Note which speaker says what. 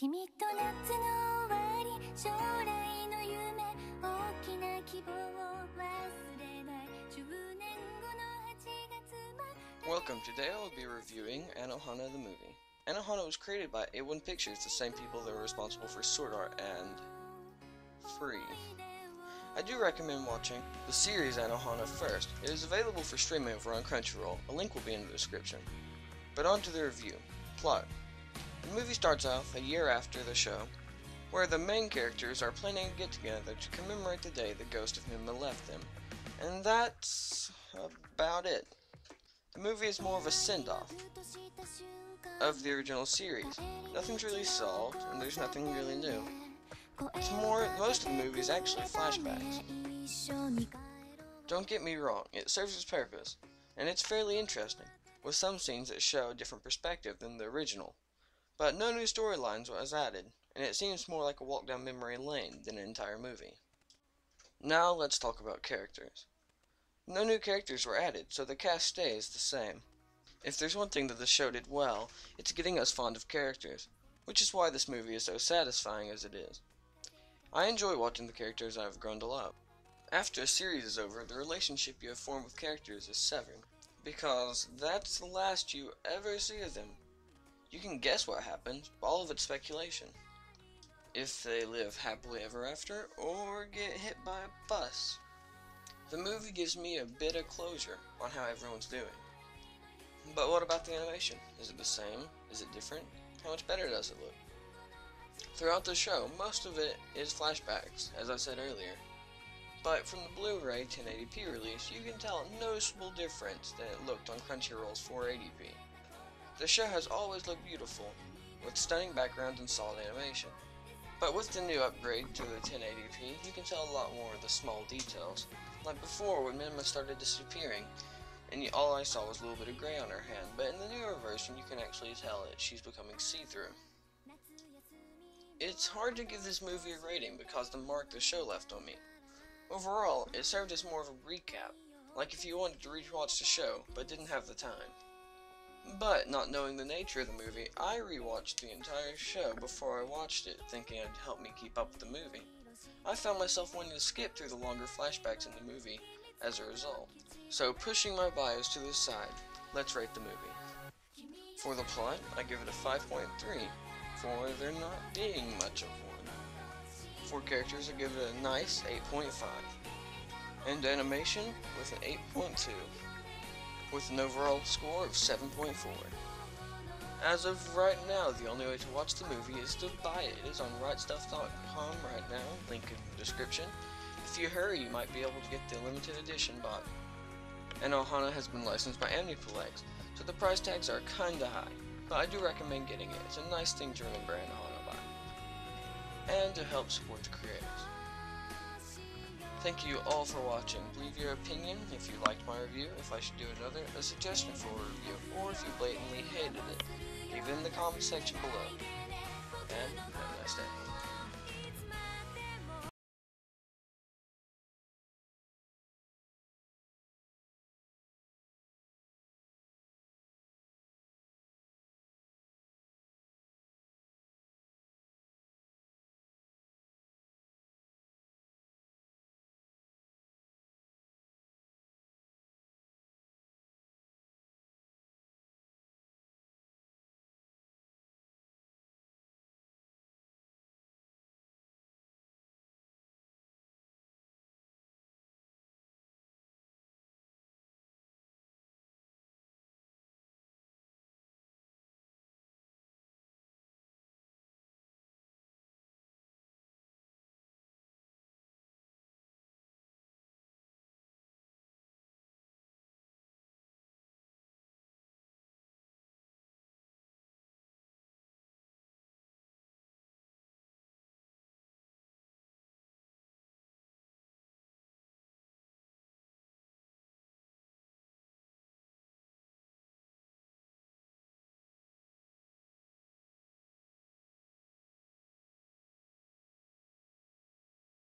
Speaker 1: 君と夏の終わり将来の夢大きな希望を忘れない10年後の8月まで
Speaker 2: Welcome, today I will be reviewing Anohana the movie. Anohana was created by A1 Pictures, the same people that were responsible for Sword Art and Free. I do recommend watching the series Anohana first. It is available for streaming over on Crunchyroll. A link will be in the description. But on to the review. Plot. The movie starts off a year after the show, where the main characters are planning a get-together to commemorate the day the ghost of Mima left them. And that's about it. The movie is more of a send-off of the original series. Nothing's really solved, and there's nothing really new. Most of the movie is actually flashbacks. Don't get me wrong, it serves its purpose, and it's fairly interesting, with some scenes that show a different perspective than the original. But no new storylines was added, and it seems more like a walk down memory lane than an entire movie. Now let's talk about characters. No new characters were added, so the cast stays the same. If there's one thing that the show did well, it's getting us fond of characters, which is why this movie is so satisfying as it is. I enjoy watching the characters I have grown to love. After a series is over, the relationship you have formed with characters is severed, because that's the last you ever see of them. You can guess what happens, but all of it's speculation. If they live happily ever after, or get hit by a bus. The movie gives me a bit of closure on how everyone's doing. But what about the animation? Is it the same? Is it different? How much better does it look? Throughout the show, most of it is flashbacks, as I said earlier. But from the Blu-ray 1080p release, you can tell a noticeable difference than it looked on Crunchyroll's 480p. The show has always looked beautiful, with stunning backgrounds and solid animation. But with the new upgrade to the 1080p, you can tell a lot more of the small details. Like before, when Mima started disappearing, and all I saw was a little bit of gray on her hand, but in the newer version, you can actually tell that she's becoming see-through. It's hard to give this movie a rating because of the mark the show left on me. Overall, it served as more of a recap, like if you wanted to rewatch the show but didn't have the time. But, not knowing the nature of the movie, I rewatched the entire show before I watched it, thinking it'd help me keep up with the movie. I found myself wanting to skip through the longer flashbacks in the movie as a result. So, pushing my bias to the side, let's rate the movie. For the plot, I give it a 5.3. For there not being much of one. For characters, I give it a nice 8.5. And animation with an 8.2. With an overall score of 7.4. As of right now, the only way to watch the movie is to buy it. It is on rightstuff.com right now, link in the description. If you hurry, you might be able to get the limited edition bought. Anohana has been licensed by Aniplex, so the price tags are kinda high. But I do recommend getting it. It's a nice thing to remember Anohana by. And to help support the creators. Thank you all for watching. Leave your opinion if you liked my review, if I should do a suggestion for a review, or if you blatantly hated it. Leave it in the comment section below.